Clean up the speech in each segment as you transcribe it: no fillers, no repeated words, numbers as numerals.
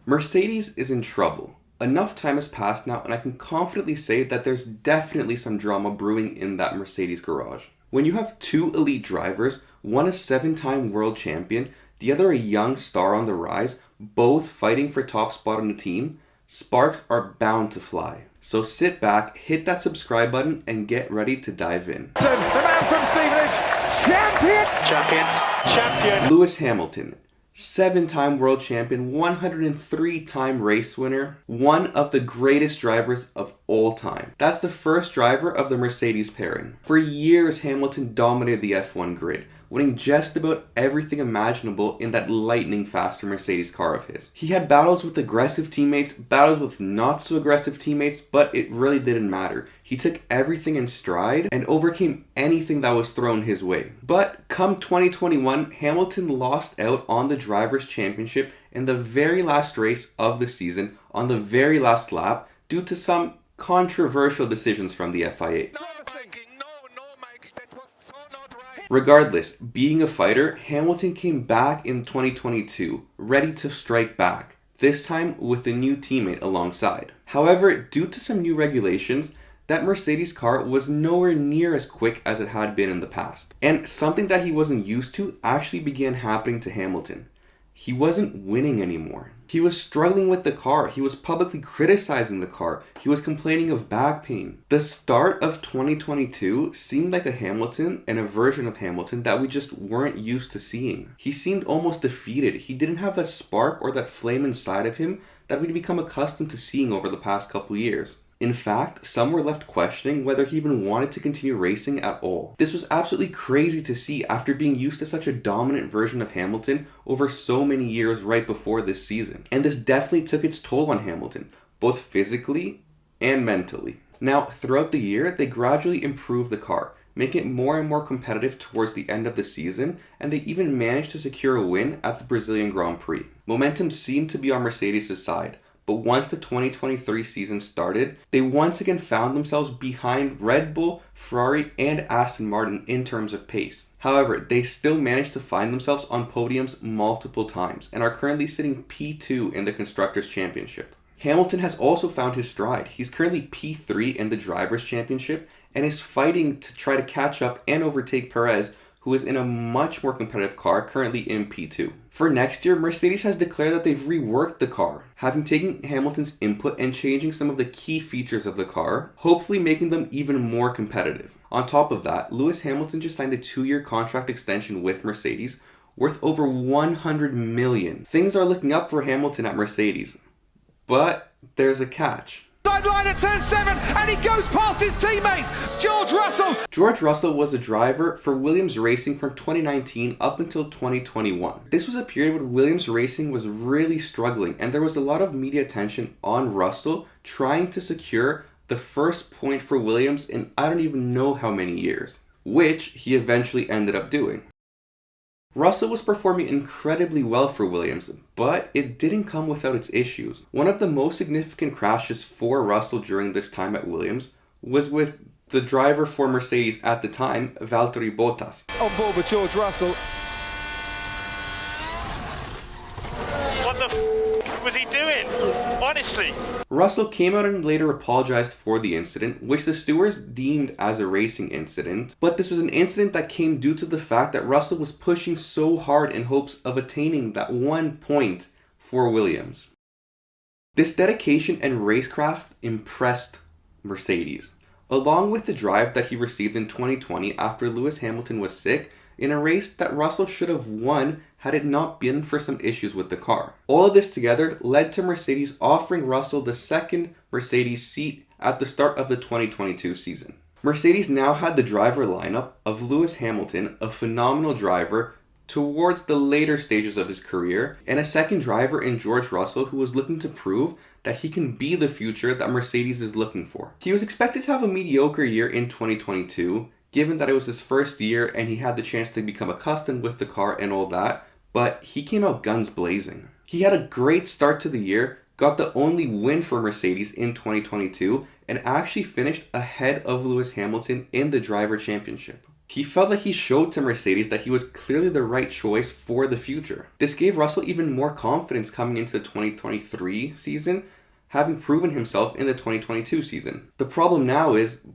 Mercedes is in trouble. Enough time has passed now, and I can confidently say that there's definitely some drama brewing in that Mercedes garage. When you have two elite drivers, one a 7-time world champion, the other a young star on the rise, both fighting for top spot on the team, sparks are bound to fly. So sit back, hit that subscribe button, and get ready to dive in. The man from Stevenage, champion! Lewis Hamilton, 7-time world champion, 103-time race winner, one of the greatest drivers of all time. That's the first driver of the Mercedes pairing. For years, Hamilton dominated the F1 grid, winning just about everything imaginable in that lightning faster Mercedes car of his. He had battles with aggressive teammates, battles with not so aggressive teammates, but it really didn't matter. He took everything in stride and overcame anything that was thrown his way. But come 2021, Hamilton lost out on the Drivers' Championship in the very last race of the season on the very last lap due to some controversial decisions from the FIA. Regardless, being a fighter, Hamilton came back in 2022, ready to strike back, this time with a new teammate alongside. However, due to some new regulations, that Mercedes car was nowhere near as quick as it had been in the past. And something that he wasn't used to actually began happening to Hamilton. He wasn't winning anymore. He was struggling with the car. He was publicly criticizing the car. He was complaining of back pain. The start of 2022 seemed like a Hamilton and a version of Hamilton that we just weren't used to seeing. He seemed almost defeated. He didn't have that spark or that flame inside of him that we'd become accustomed to seeing over the past couple years. In fact, some were left questioning whether he even wanted to continue racing at all. This was absolutely crazy to see after being used to such a dominant version of Hamilton over so many years right before this season. And this definitely took its toll on Hamilton, both physically and mentally. Now, throughout the year, they gradually improved the car, making it more and more competitive towards the end of the season, and they even managed to secure a win at the Brazilian Grand Prix. Momentum seemed to be on Mercedes' side. But once the 2023 season started, they once again found themselves behind Red Bull, Ferrari, and Aston Martin in terms of pace. However, they still managed to find themselves on podiums multiple times and are currently sitting P2 in the Constructors' Championship. Hamilton has also found his stride. He's currently P3 in the Drivers' Championship and is fighting to try to catch up and overtake Perez, who is in a much more competitive car, currently in P2. For next year, Mercedes has declared that they've reworked the car, having taken Hamilton's input and changing some of the key features of the car, hopefully making them even more competitive. On top of that, Lewis Hamilton just signed a 2-year contract extension with Mercedes, worth over $100 million. Things are looking up for Hamilton at Mercedes, but there's a catch. Sideline at turn 7, and he goes past his teammate, George Russell. George Russell was a driver for Williams Racing from 2019 up until 2021. This was a period when Williams Racing was really struggling, and there was a lot of media attention on Russell trying to secure the first point for Williams in I don't even know how many years, which he eventually ended up doing. Russell was performing incredibly well for Williams, but it didn't come without its issues. One of the most significant crashes for Russell during this time at Williams was with the driver for Mercedes at the time, Valtteri Bottas. On board with George Russell. What the f was he doing? Honestly. Russell came out and later apologized for the incident, which the stewards deemed as a racing incident, but this was an incident that came due to the fact that Russell was pushing so hard in hopes of attaining that 1 point for Williams. This dedication and racecraft impressed Mercedes, along with the drive that he received in 2020 after Lewis Hamilton was sick in a race that Russell should have won had it not been for some issues with the car. All of this together led to Mercedes offering Russell the second Mercedes seat at the start of the 2022 season. Mercedes now had the driver lineup of Lewis Hamilton, a phenomenal driver towards the later stages of his career, and a second driver in George Russell who was looking to prove that he can be the future that Mercedes is looking for. He was expected to have a mediocre year in 2022, given that it was his first year and he had the chance to become accustomed with the car and all that, but he came out guns blazing. He had a great start to the year, got the only win for Mercedes in 2022, and actually finished ahead of Lewis Hamilton in the driver championship. He felt like he showed to Mercedes that he was clearly the right choice for the future. This gave Russell even more confidence coming into the 2023 season, having proven himself in the 2022 season. The problem now is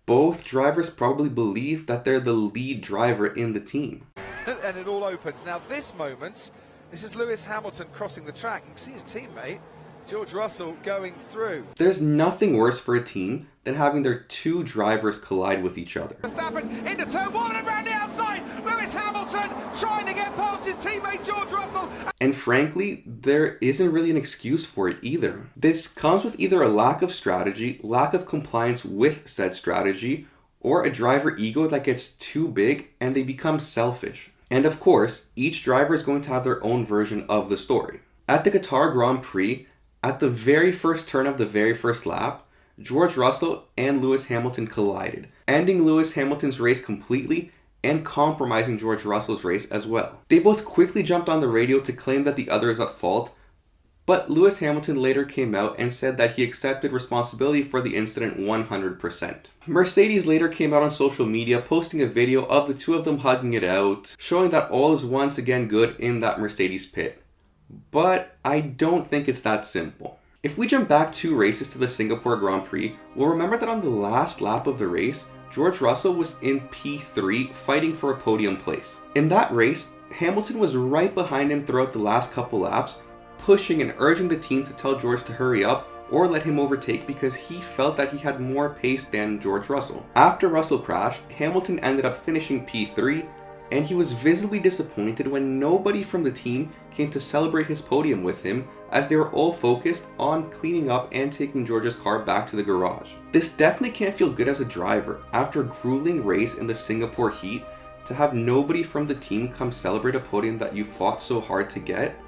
both drivers probably believe that they're the lead driver in the team. And it all opens. Now this moment, this is Lewis Hamilton crossing the track. You can see his teammate, George Russell, going through. There's nothing worse for a team than having their two drivers collide with each other. Verstappen into turn one and around the outside. Lewis Hamilton trying to get past his teammate George Russell. And frankly, there isn't really an excuse for it either. This comes with either a lack of strategy, lack of compliance with said strategy, or a driver ego that gets too big and they become selfish. And of course, each driver is going to have their own version of the story. At the Qatar Grand Prix, at the very first turn of the very first lap, George Russell and Lewis Hamilton collided, ending Lewis Hamilton's race completely and compromising George Russell's race as well. They both quickly jumped on the radio to claim that the other is at fault, but Lewis Hamilton later came out and said that he accepted responsibility for the incident 100%. Mercedes later came out on social media posting a video of the two of them hugging it out, showing that all is once again good in that Mercedes pit. But I don't think it's that simple. If we jump back 2 races to the Singapore Grand Prix, we'll remember that on the last lap of the race, George Russell was in P3 fighting for a podium place. In that race, Hamilton was right behind him throughout the last couple laps, pushing and urging the team to tell George to hurry up or let him overtake because he felt that he had more pace than George Russell. After Russell crashed, Hamilton ended up finishing P3, and he was visibly disappointed when nobody from the team came to celebrate his podium with him, as they were all focused on cleaning up and taking George's car back to the garage. This definitely can't feel good as a driver. After a grueling race in the Singapore heat, to have nobody from the team come celebrate a podium that you fought so hard to get,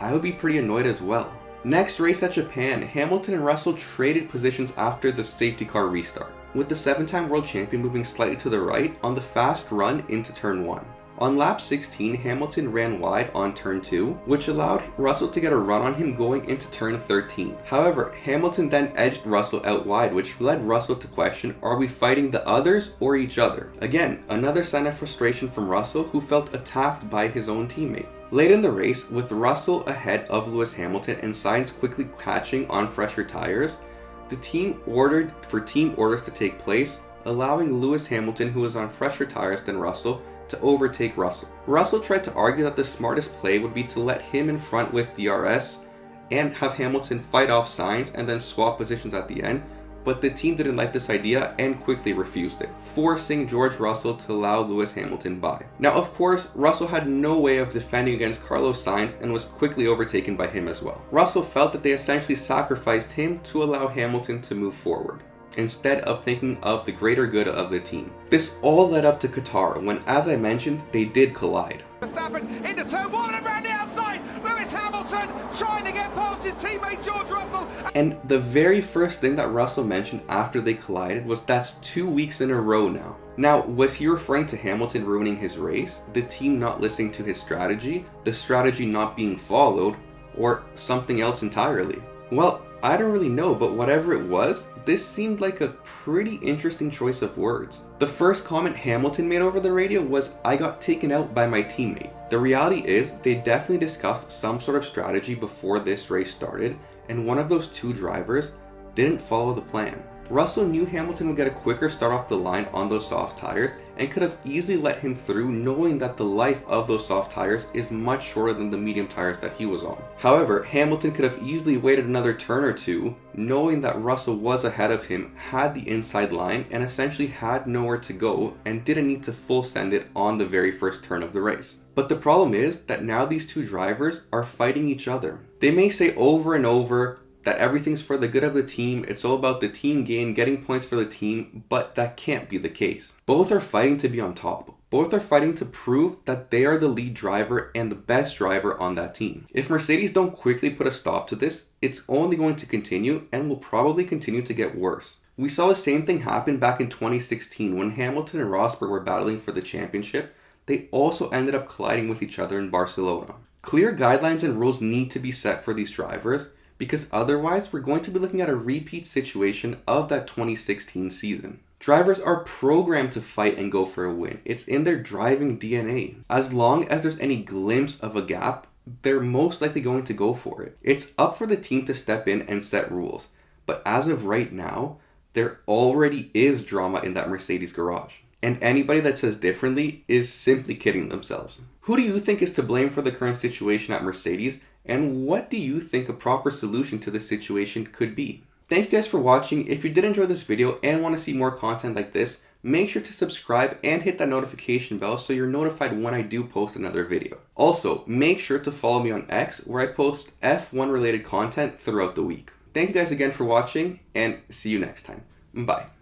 I would be pretty annoyed as well. Next race at Japan, Hamilton and Russell traded positions after the safety car restart, with the 7-time world champion moving slightly to the right on the fast run into turn 1. On lap 16, Hamilton ran wide on turn 2, which allowed Russell to get a run on him going into turn 13. However, Hamilton then edged Russell out wide, which led Russell to question, are we fighting the others or each other? Again, another sign of frustration from Russell, who felt attacked by his own teammate. Late in the race, with Russell ahead of Lewis Hamilton and Sainz quickly catching on fresher tires, the team ordered for team orders to take place, allowing Lewis Hamilton, who was on fresher tires than Russell, to overtake Russell. Russell tried to argue that the smartest play would be to let him in front with DRS and have Hamilton fight off Sainz and then swap positions at the end, but the team didn't like this idea and quickly refused it, forcing George Russell to allow Lewis Hamilton by. Now, of course, Russell had no way of defending against Carlos Sainz and was quickly overtaken by him as well. Russell felt that they essentially sacrificed him to allow Hamilton to move forward, instead of thinking of the greater good of the team. This all led up to Qatar, when, as I mentioned, they did collide. Verstappen into turn 1 and around the outside. Lewis Hamilton trying to get past his teammate George Russell. And the very first thing that Russell mentioned after they collided was that's 2 weeks in a row now. Now, was he referring to Hamilton ruining his race, the team not listening to his strategy, the strategy not being followed, or something else entirely? Well, I don't really know, but whatever it was, this seemed like a pretty interesting choice of words. The first comment Hamilton made over the radio was, "I got taken out by my teammate." The reality is, they definitely discussed some sort of strategy before this race started, and one of those two drivers didn't follow the plan. Russell knew Hamilton would get a quicker start off the line on those soft tires and could have easily let him through, knowing that the life of those soft tires is much shorter than the medium tires that he was on. However, Hamilton could have easily waited another turn or two, knowing that Russell was ahead of him, had the inside line, and essentially had nowhere to go and didn't need to full send it on the very first turn of the race. But the problem is that now these two drivers are fighting each other. They may say over and over that everything's for the good of the team, it's all about the team game, getting points for the team, but that can't be the case. Both are fighting to be on top. Both are fighting to prove that they are the lead driver and the best driver on that team. If Mercedes don't quickly put a stop to this, it's only going to continue and will probably continue to get worse. We saw the same thing happen back in 2016 when Hamilton and Rosberg were battling for the championship. They also ended up colliding with each other in Barcelona. Clear guidelines and rules need to be set for these drivers, because otherwise we're going to be looking at a repeat situation of that 2016 season. Drivers are programmed to fight and go for a win. It's in their driving DNA. As long as there's any glimpse of a gap, they're most likely going to go for it. It's up for the team to step in and set rules. But as of right now, there already is drama in that Mercedes garage. And anybody that says differently is simply kidding themselves. Who do you think is to blame for the current situation at Mercedes? And what do you think a proper solution to this situation could be? Thank you guys for watching. If you did enjoy this video and want to see more content like this, make sure to subscribe and hit that notification bell so you're notified when I do post another video. Also, make sure to follow me on X where I post F1 related content throughout the week. Thank you guys again for watching and see you next time. Bye.